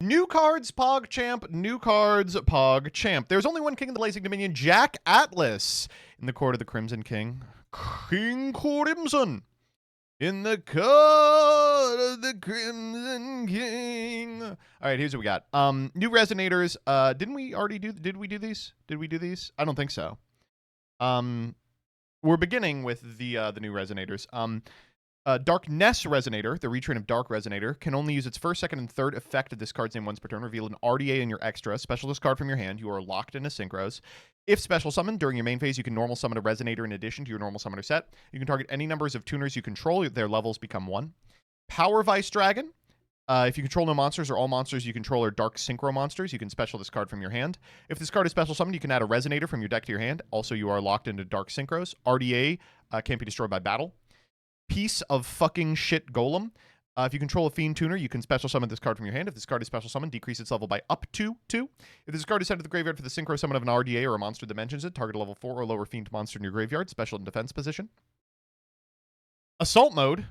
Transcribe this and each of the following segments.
New cards, PogChamp. New cards, PogChamp. There's only one king in the Blazing Dominion, Jack Atlas. In the court of the Crimson King. King Crimson. In the court of the Crimson King. All right, here's what we got. New resonators. Did we do these? Did we do these? I don't think so. We're beginning with the new resonators. Darkness Resonator, the retrain of Dark Resonator, can only use its first, second, and third effect of this card's name once per turn. Reveal an RDA in your extra. Special this card from your hand. You are locked into synchros. If special summoned during your main phase, you can normal summon a Resonator in addition to your normal summoner set. You can target any numbers of tuners you control. Their levels become 1. Power Vice Dragon. If you control no monsters or all monsters you control are dark synchro monsters, you can special this card from your hand. If this card is special summoned, you can add a Resonator from your deck to your hand. Also, you are locked into dark synchros. RDA can't be destroyed by battle. Piece of fucking shit golem. If you control a fiend tuner, you can special summon this card from your hand. If this card is special summoned, decrease its level by up to 2. If this card is sent to the graveyard for the synchro summon of an RDA or a monster that mentions it, target a level 4 or lower fiend monster in your graveyard, special in defense position. Assault mode.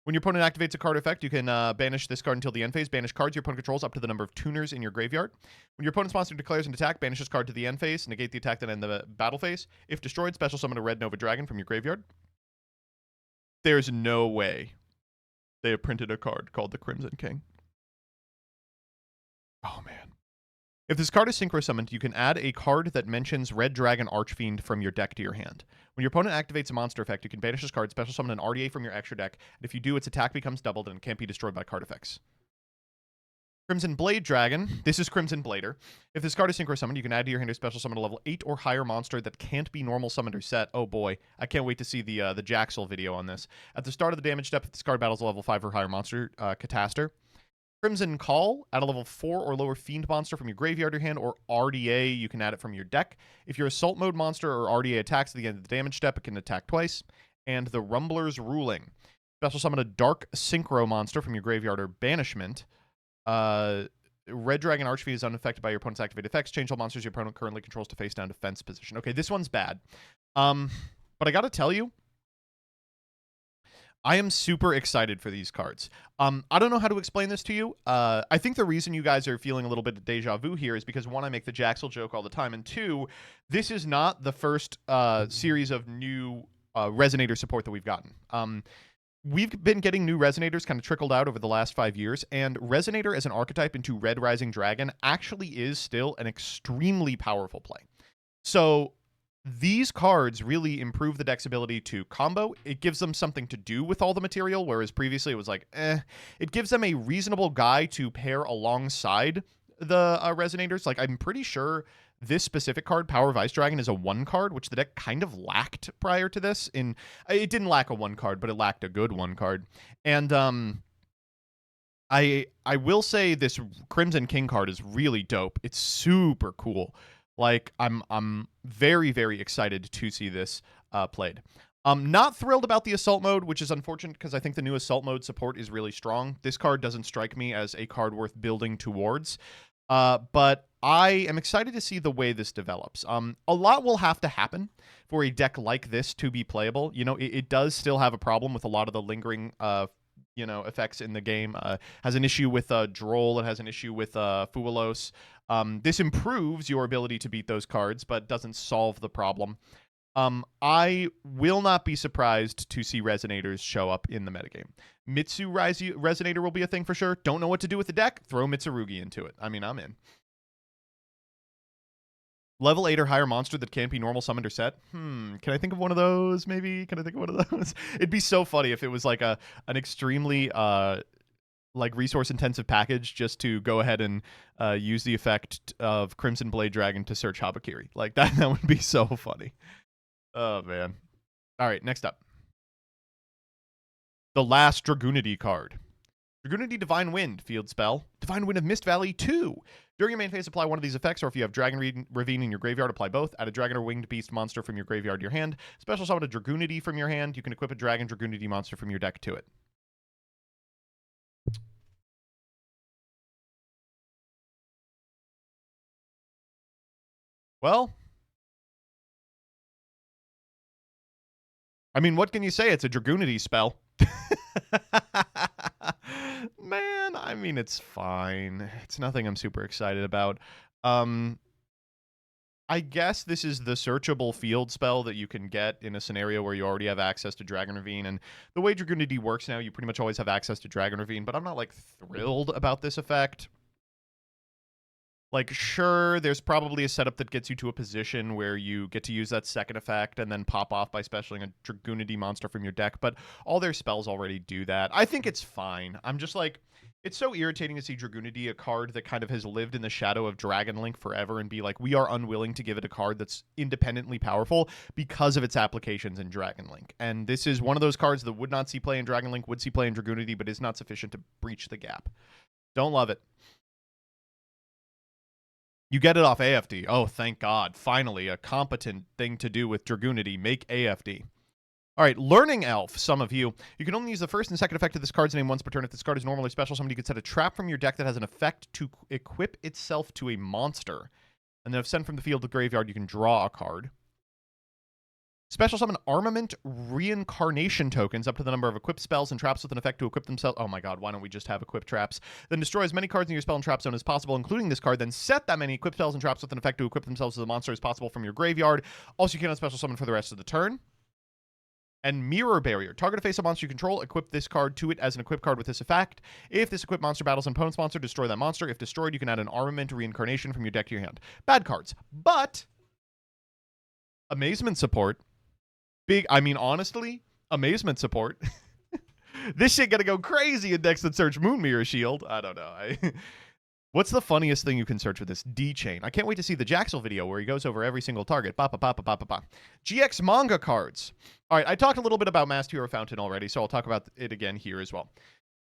When your opponent activates a card effect, you can banish this card until the end phase. Banish cards your opponent controls up to the number of tuners in your graveyard. When your opponent's monster declares an attack, banish this card to the end phase. Negate the attack, then end the battle phase. If destroyed, special summon a red Nova Dragon from your graveyard. There's no way they have printed a card called the Crimson King. Oh, man. If this card is synchro summoned, you can add a card that mentions Red Dragon Archfiend from your deck to your hand. When your opponent activates a monster effect, you can banish this card, special summon an RDA from your extra deck, and if you do, its attack becomes doubled and it can't be destroyed by card effects. Crimson Blade Dragon. This is Crimson Blader. If this card is synchro summoned, you can add to your hand or special summon a level 8 or higher monster that can't be normal summoned or set. Oh boy, I can't wait to see the Jaxel video on this. At the start of the damage step, if this card battles a level 5 or higher monster, Cataster. Crimson Call. Add a level 4 or lower fiend monster from your graveyard or hand, or RDA, you can add it from your deck. If your assault mode monster or RDA attacks at the end of the damage step, it can attack twice. And the Rumbler's Ruling. Special summon a dark synchro monster from your graveyard or banishment. Red Dragon Archfiend is unaffected by your opponent's activated effects. Change all monsters your opponent currently controls to face down defense position. Okay, this one's bad. But I gotta tell you, I am super excited for these cards. I don't know how to explain this to you. I think the reason you guys are feeling a little bit of deja vu here is because, 1, I make the Jaxel joke all the time, and 2, this is not the first series of new Resonator support that we've gotten. We've been getting new Resonators kind of trickled out over the last 5 years, and Resonator as an archetype into Red Rising Dragon actually is still an extremely powerful play. So these cards really improve the deck's ability to combo. It gives them something to do with all the material, whereas previously it was like, It gives them a reasonable guy to pair alongside the Resonators. Like, I'm pretty sure this specific card, Power Vice Dragon, is a 1 card, which the deck kind of lacked prior to this. It didn't lack a 1 card, but it lacked a good 1 card. And I will say this Crimson King card is really dope. It's super cool. Like, I'm very, very excited to see this played. I'm not thrilled about the Assault mode, which is unfortunate because I think the new Assault mode support is really strong. This card doesn't strike me as a card worth building towards. But I am excited to see the way this develops. A lot will have to happen for a deck like this to be playable. You know, it does still have a problem with a lot of the lingering, effects in the game. Has an issue with Droll. It has an issue with Fuelos. This improves your ability to beat those cards, but doesn't solve the problem. I will not be surprised to see Resonators show up in the metagame. Mitsu Resonator will be a thing for sure. Don't know what to do with the deck? Throw Mitsurugi into it. I mean, I'm in. Level 8 or higher monster that can't be normal summoned or set. Can I think of one of those, maybe? Can I think of one of those? It'd be so funny if it was like an extremely resource-intensive package just to go ahead and use the effect of Crimson Blade Dragon to search Habakiri. Like, that would be so funny. Oh, man. All right, next up. The last Dragunity card. Dragunity Divine Wind, field spell. Divine Wind of Mist Valley 2. During your main phase, apply one of these effects, or if you have Dragon Ravine in your graveyard, apply both. Add a dragon or winged beast monster from your graveyard to your hand. Special summon a Dragunity from your hand. You can equip a dragon Dragunity monster from your deck to it. Well, I mean, what can you say? It's a Dragunity spell. Man, I mean, it's fine. It's nothing I'm super excited about. I guess this is the searchable field spell that you can get in a scenario where you already have access to Dragon Ravine. And the way Dragunity works now, you pretty much always have access to Dragon Ravine, but I'm not, like, thrilled about this effect. Like, sure, there's probably a setup that gets you to a position where you get to use that second effect and then pop off by specialing a Dragunity monster from your deck, but all their spells already do that. I think it's fine. I'm just like, it's so irritating to see Dragunity, a card that kind of has lived in the shadow of Dragon Link forever, and be like, we are unwilling to give it a card that's independently powerful because of its applications in Dragon Link. And this is one of those cards that would not see play in Dragon Link, would see play in Dragunity, but is not sufficient to breach the gap. Don't love it. You get it off AFD. Oh, thank God. Finally, a competent thing to do with Dragunity. Make AFD. All right, Learning Elf, some of you. You can only use the first and second effect of this card's name once per turn. If this card is normally special, somebody could set a trap from your deck that has an effect to equip itself to a monster. And then if sent from the field to the graveyard, you can draw a card. Special summon Armament Reincarnation tokens up to the number of equipped spells and traps with an effect to equip themselves. Oh my god, why don't we just have equipped traps? Then destroy as many cards in your spell and trap zone as possible, including this card. Then set that many equipped spells and traps with an effect to equip themselves as a monster as possible from your graveyard. Also, you cannot special summon for the rest of the turn. And Mirror Barrier. Target a face-up monster you control. Equip this card to it as an equipped card with this effect. If this equipped monster battles an opponent's monster, destroy that monster. If destroyed, you can add an Armament Reincarnation from your deck to your hand. Bad cards. But Amazement support. I mean, honestly, Amazement support. This shit gonna go crazy in decks that search Moon Mirror Shield. I don't know. What's the funniest thing you can search with this? D-Chain. I can't wait to see the Jaxel video where he goes over every single target. GX manga cards. All right, I talked a little bit about Masked Hero Fountain already, so I'll talk about it again here as well.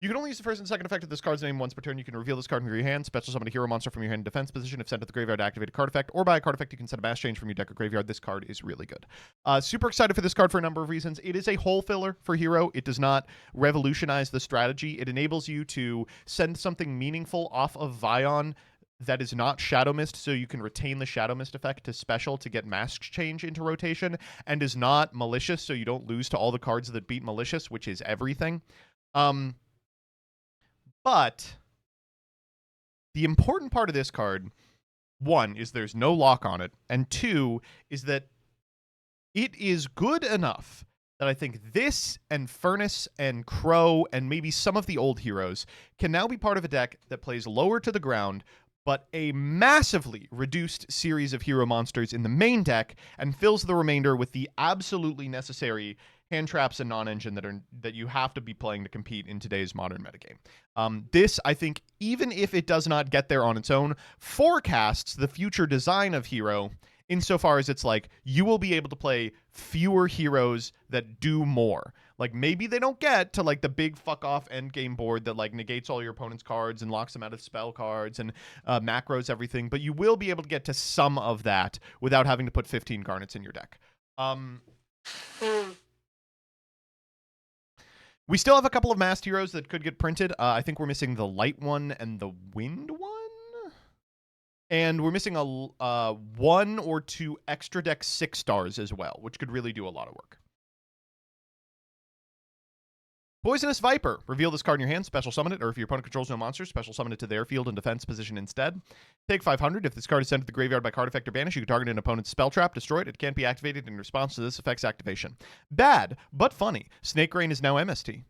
You can only use the first and second effect of this card's name once per turn. You can reveal this card from your hand, special summon a hero monster from your hand in defense position. If sent to the graveyard, activate a card effect, or by a card effect, you can set a mass change from your deck or graveyard. This card is really good. Super excited for this card for a number of reasons. It is a hole filler for hero. It does not revolutionize the strategy. It enables you to send something meaningful off of Vion that is not Shadow Mist, so you can retain the Shadow Mist effect to special to get mask change into rotation, and is not malicious, so you don't lose to all the cards that beat malicious, which is everything. But the important part of this card, one, is there's no lock on it, and two, is that it is good enough that I think this and Furnace and Crow and maybe some of the old heroes can now be part of a deck that plays lower to the ground, but a massively reduced series of hero monsters in the main deck, and fills the remainder with the absolutely necessary hand traps and non-engine that you have to be playing to compete in today's modern metagame. This, I think, even if it does not get there on its own, forecasts the future design of hero insofar as it's like, you will be able to play fewer heroes that do more. Like, maybe they don't get to, like, the big fuck-off endgame board that, like, negates all your opponent's cards and locks them out of spell cards and macros everything, but you will be able to get to some of that without having to put 15 Garnets in your deck. We still have a couple of masked heroes that could get printed. I think we're missing the light one and the wind one. And we're missing a 1 or 2 extra deck 6-stars as well, which could really do a lot of work. Poisonous Viper. Reveal this card in your hand, special summon it, or if your opponent controls no monsters, special summon it to their field and defense position instead. Take 500. If this card is sent to the graveyard by card effect or banish, you can target an opponent's spell trap, destroy it. It can't be activated in response to this effect's activation. Bad, but funny. Snake Rain is now MST.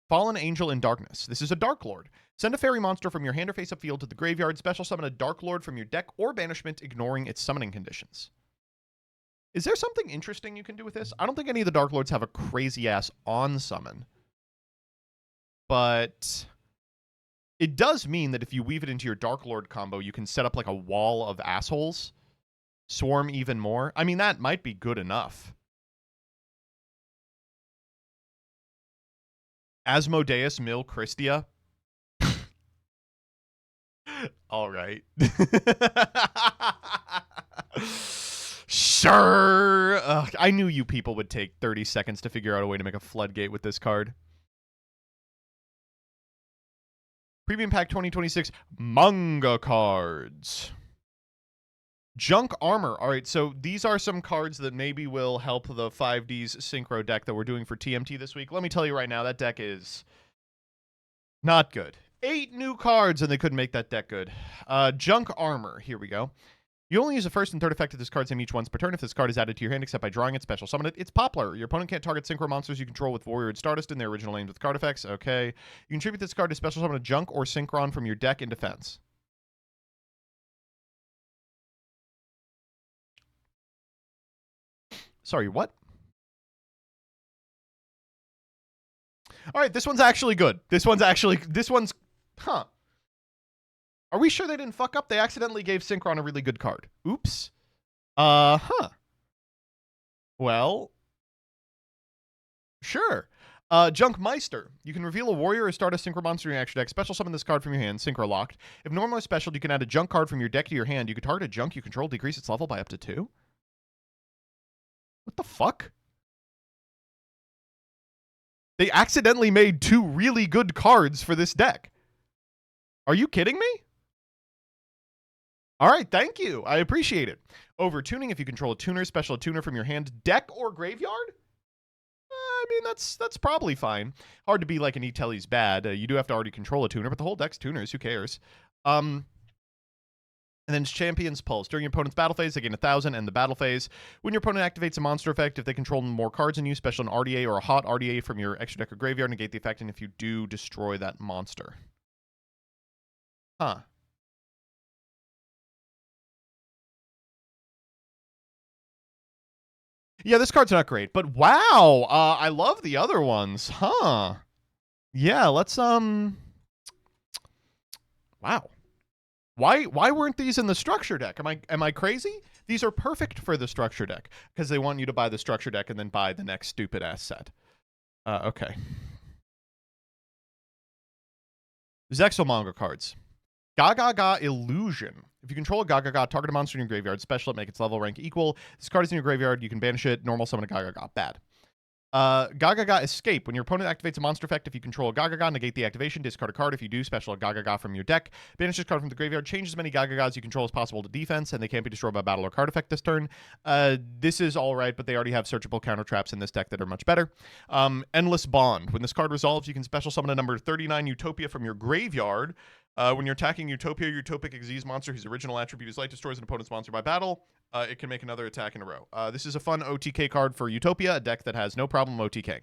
Fallen Angel in Darkness. This is a Dark Lord. Send a fairy monster from your hand or face-up field to the graveyard. Special summon a Dark Lord from your deck or banishment, ignoring its summoning conditions. Is there something interesting you can do with this? I don't think any of the Dark Lords have a crazy-ass on-summon. But it does mean that if you weave it into your Dark Lord combo, you can set up like a wall of assholes. Swarm even more. I mean, that might be good enough. Asmodeus Mill Christia. All right. Sure. I knew you people would take 30 seconds to figure out a way to make a floodgate with this card. Premium Pack 2026 manga cards. Junk Armor. All right, so these are some cards that maybe will help the 5D's Synchro deck that we're doing for TMT this week. Let me tell you right now, that deck is not good. 8 new cards, and they couldn't make that deck good. Junk Armor. Here we go. You only use the first and third effect of this card's name each once per turn if this card is added to your hand except by drawing it, special summon it. It's Poplar. Your opponent can't target synchro monsters you control with Warrior and Stardust in their original names with card effects. Okay. You contribute this card to special summon a junk or synchron from your deck in defense. Sorry, what? All right, this one's actually good. This one's, huh. Are we sure they didn't fuck up? They accidentally gave Synchron a really good card. Oops. Huh. Well, sure. Junk Meister. You can reveal a warrior or start a synchro monster in your extra deck. Special summon this card from your hand, synchro locked. If normal or special, you can add a junk card from your deck to your hand. You can target a junk you control, decrease its level by up to 2. What the fuck? They accidentally made 2 really good cards for this deck. Are you kidding me? All right, thank you. I appreciate it. Overtuning. If you control a tuner, special a tuner from your hand, deck, or graveyard? I mean, that's probably fine. Hard to be like an E-Telly's bad. You do have to already control a tuner, but the whole deck's tuners. Who cares? And then Champion's Pulse. During your opponent's battle phase, they gain 1,000, and the battle phase. When your opponent activates a monster effect, if they control more cards than you, special an RDA or a hot RDA from your extra deck or graveyard, negate the effect, and if you do, destroy that monster. Huh. Yeah, this card's not great, but wow, I love the other ones, huh? Yeah, let's wow. Why weren't these in the structure deck? Am I crazy? These are perfect for the structure deck because they want you to buy the structure deck and then buy the next stupid ass set. Okay. Zexal manga cards. Gagaga Illusion. If you control a Gagaga, target a monster in your graveyard, special it, make its level rank equal. This card is in your graveyard, you can banish it, normal summon a Gagaga. Bad. Gagaga Escape. When your opponent activates a monster effect, if you control a Gagaga, negate the activation, discard a card. If you do, special a Gagaga from your deck. Banish this card from the graveyard, change as many Gagagas you control as possible to defense, and they can't be destroyed by battle or card effect this turn. This is alright, but they already have searchable counter traps in this deck that are much better. Endless Bond. When this card resolves, you can special summon a number 39 Utopia from your graveyard. When you're attacking Utopia, Utopic Xyz monster whose original attribute is light destroys an opponent's monster by battle. It can make another attack in a row. This is a fun OTK card for Utopia, a deck that has no problem OTKing.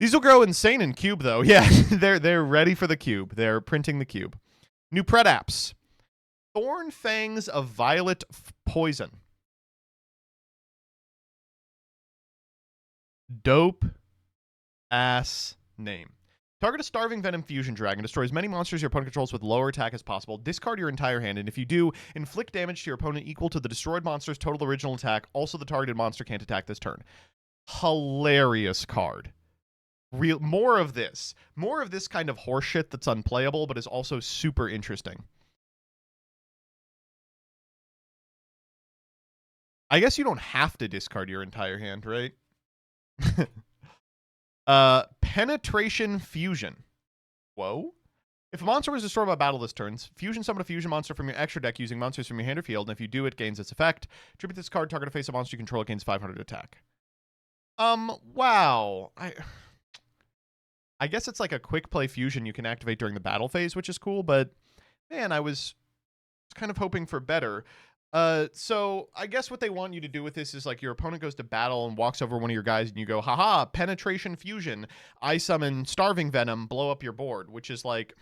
These will grow insane in Cube, though. Yeah, they're ready for the Cube. They're printing the Cube. New Predaps. Thorn Fangs of Violet Poison. Dope ass name. Target a Starving Venom Fusion Dragon. Destroys many monsters your opponent controls with lower attack as possible. Discard your entire hand, and if you do, inflict damage to your opponent equal to the destroyed monster's total original attack. Also, the targeted monster can't attack this turn. Hilarious card. More of this. More of this kind of horseshit that's unplayable, but is also super interesting. I guess you don't have to discard your entire hand, right? Penetration Fusion. Whoa. If a monster was destroyed by battle this turn, fusion summon a fusion monster from your extra deck using monsters from your hand or field, and if you do, it gains its effect. Tribute this card, target a face of monster you control, it gains 500 attack. Wow. I guess it's like a quick play fusion you can activate during the battle phase, which is cool, but man, I was kind of hoping for better. So I guess what they want you to do with this is like your opponent goes to battle and walks over one of your guys and you go, haha, penetration fusion. I summon Starving Venom, blow up your board, which is like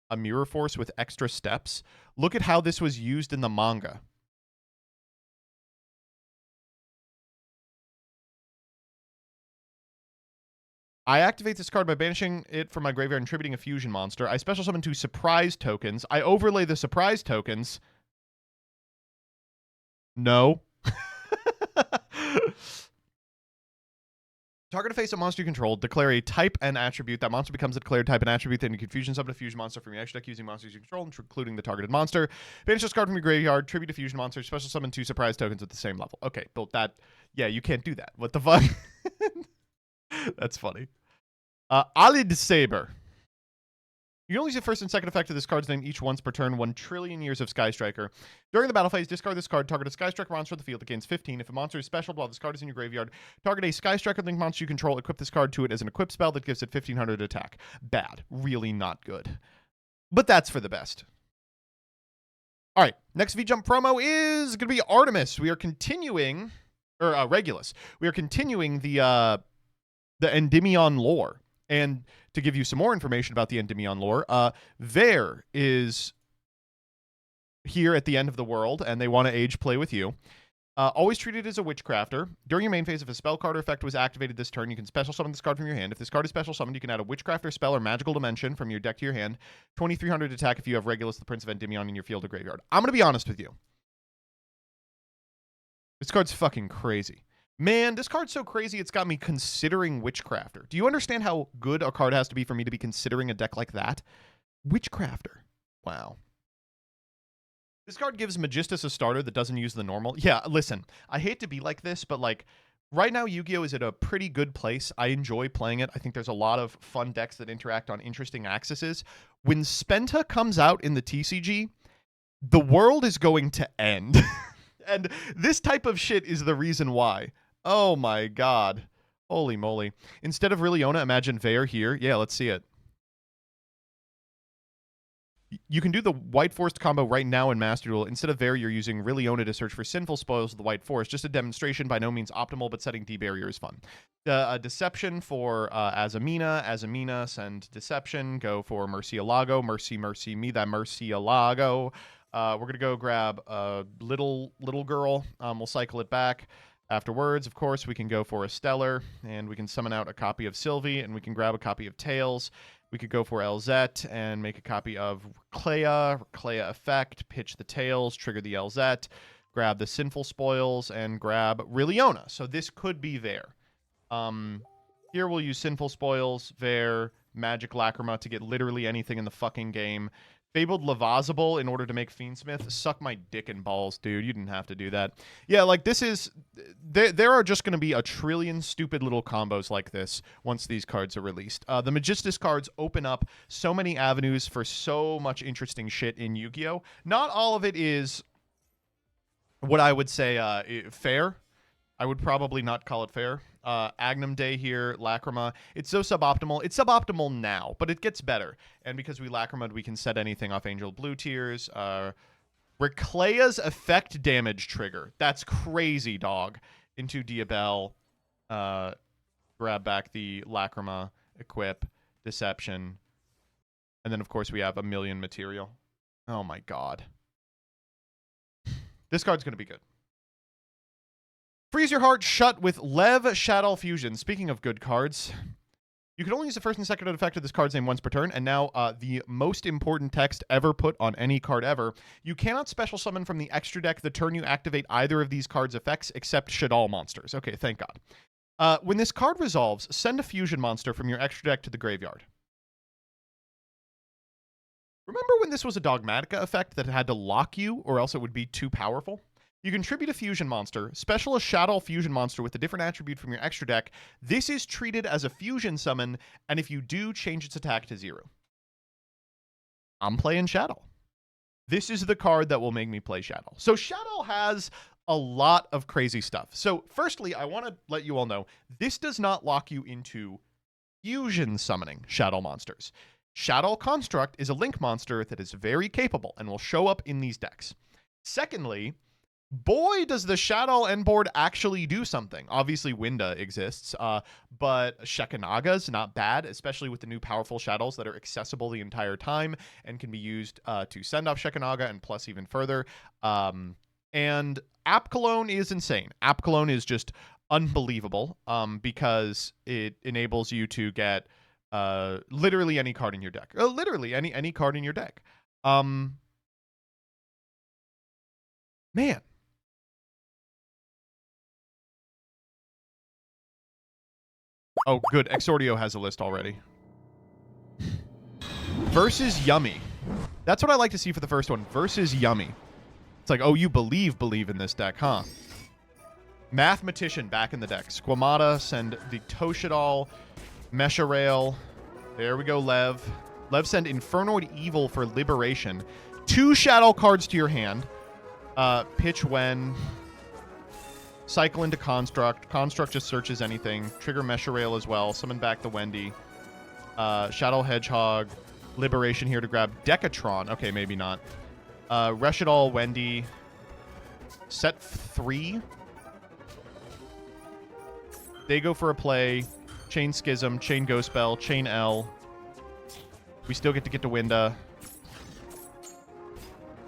a mirror force with extra steps. Look at how this was used in the manga. I activate this card by banishing it from my graveyard and tributing a fusion monster. I special summon 2 surprise tokens. I overlay the surprise tokens. No. Target a face of monster you control. Declare a type and attribute. That monster becomes a declared type and attribute. Then you can fusion summon a fusion monster from your extra deck using monsters you control, including the targeted monster. Banish this card from your graveyard. Tribute a fusion monster. Special summon 2 surprise tokens at the same level. Okay, built that. Yeah, you can't do that. What the fuck? That's funny. Alid Saber. You can only use the first and second effect of this card's name each once per turn. 1 trillion years of Sky Striker. During the battle phase, discard this card. Target a Sky Striker monster on the field that gains 15. If a monster is special while this card is in your graveyard, target a Sky Striker link monster you control. Equip this card to it as an equip spell that gives it 1500 attack. Bad. Really not good. But that's for the best. All right. Next V-Jump promo is going to be Artemis. We are continuing, or Regulus. We are continuing the Endymion lore. And to give you some more information about the Endymion lore, Vare is here at the end of the world, and they want to age play with you. Always treated as a witchcrafter. During your main phase, if a spell card or effect was activated this turn, you can special summon this card from your hand. If this card is special summoned, you can add a witchcrafter spell or magical dimension from your deck to your hand. 2300 attack if you have Regulus, the Prince of Endymion, in your field or graveyard. I'm going to be honest with you. This card's fucking crazy. Man, this card's so crazy, it's got me considering Witchcrafter. Do you understand how good a card has to be for me to be considering a deck like that? Witchcrafter. Wow. This card gives Magistus a starter that doesn't use the normal. Yeah, listen, I hate to be like this, but like, right now Yu-Gi-Oh! Is at a pretty good place. I enjoy playing it. I think there's a lot of fun decks that interact on interesting axes. When Spenta comes out in the TCG, the world is going to end. And this type of shit is the reason why. Oh my god. Holy moly. Instead of Riliona, imagine Vare here. Yeah, let's see it. You can do the White Forest combo right now in Master Duel. Instead of Vare, you're using Riliona to search for sinful spoils of the White Forest. Just a demonstration, by no means optimal, but setting D-Barrier is fun. Deception for Azamina. Azamina, send Deception. Go for Murcielago. Mercy me, that Murcielago. We're going to go grab a little girl. We'll cycle it back. Afterwards, of course, we can go for a Stellar, and we can summon out a copy of Sylvie, and we can grab a copy of Tails. We could go for LZ and make a copy of Clea effect, pitch the Tails, trigger the LZ, grab the Sinful Spoils, and grab Riliona. So this could be there. Here we'll use Sinful Spoils, Vare, Magic Lacrima to get literally anything in the fucking game. Fabled Lavazable in order to make Fiendsmith. Suck my dick and balls, dude. You didn't have to do that. Yeah, like this is... There are just going to be a trillion stupid little combos like this once these cards are released. The Magistus cards open up so many avenues for so much interesting shit in Yu-Gi-Oh! Not all of it is what I would say fair. I would probably not call it fair. Agnum Day here, Lacrima. It's so suboptimal. It's suboptimal now, but it gets better. And because we Lacrima'd, we can set anything off Angel Blue Tears. Reclea's effect damage trigger. That's crazy, dog. Into Diabell. Grab back the Lacrima, equip, Deception. And then, of course, we have a million material. Oh, my God. This card's going to be good. Freeze your heart shut with Lev Shaddoll Fusion. Speaking of good cards, you can only use the first and second effect of this card's name once per turn, and now the most important text ever put on any card ever. You cannot special summon from the extra deck the turn you activate either of these cards' effects except Shaddoll monsters. Okay, thank God. When this card resolves, send a fusion monster from your extra deck to the graveyard. Remember when this was a Dogmatica effect that had to lock you, or else it would be too powerful? You can tribute a fusion monster, special a Shaddoll fusion monster with a different attribute from your extra deck. This is treated as a fusion summon, and if you do, change its attack to 0. I'm playing Shaddoll. This is the card that will make me play Shaddoll. So Shaddoll has a lot of crazy stuff. So firstly, I want to let you all know, this does not lock you into fusion summoning Shaddoll monsters. Shaddoll Construct is a link monster that is very capable and will show up in these decks. Secondly, boy, does the Shaddoll end board actually do something. Obviously, Winda exists, but Shekinaga's not bad, especially with the new powerful Shaddolls that are accessible the entire time and can be used to send off Shekinaga and plus even further. And App Cologne is insane. App Cologne is just unbelievable because it enables you to get literally any card in your deck. Literally any card in your deck. Man. Oh, good. Exordio has a list already. Versus Yummy. That's what I like to see for the first one. Versus Yummy. It's like, oh, you believe in this deck, huh? Mathematician back in the deck. Squamata, send the Toshadol, Mesharail. There we go, Lev. Lev, send Infernoid Evil for Liberation. 2 Shaddoll cards to your hand. Pitch when. Cycle into Construct. Construct just searches anything. Trigger Mesharail as well. Summon back the Wendy. Shaddoll Hedgehog. Liberation here to grab Decatron. Okay, maybe not. Reshadol Wendy. Set 3. They go for a play. Chain Schism. Chain Ghost Spell. Chain L. We still get to Winda.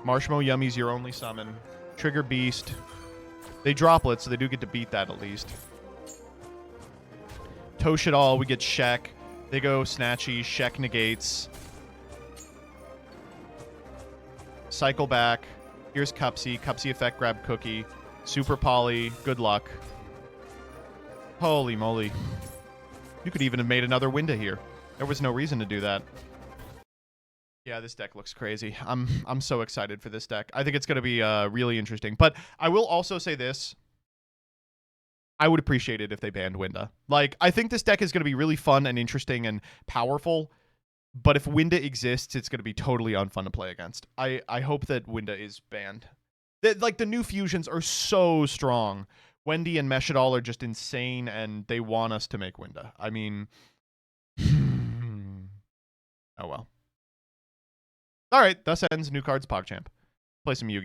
Marshmallow Yummy's your only summon. Trigger Beast. They droplet, so they do get to beat that at least. Tosh it all. We get Shek. They go Snatchy. Shek negates. Cycle back. Here's Cupsy. Cupsy effect, grab Cookie. Super Poly. Good luck. Holy moly. You could even have made another Winda here. There was no reason to do that. Yeah, this deck looks crazy. I'm so excited for this deck. I think it's going to be really interesting. But I will also say this. I would appreciate it if they banned Winda. Like, I think this deck is going to be really fun and interesting and powerful. But if Winda exists, it's going to be totally unfun to play against. I hope that Winda is banned. Like, the new fusions are so strong. Wendy and Meshadol are just insane, and they want us to make Winda. I mean... oh, well. All right, thus ends New Cards PogChamp. Play some Yu-Gi-Oh!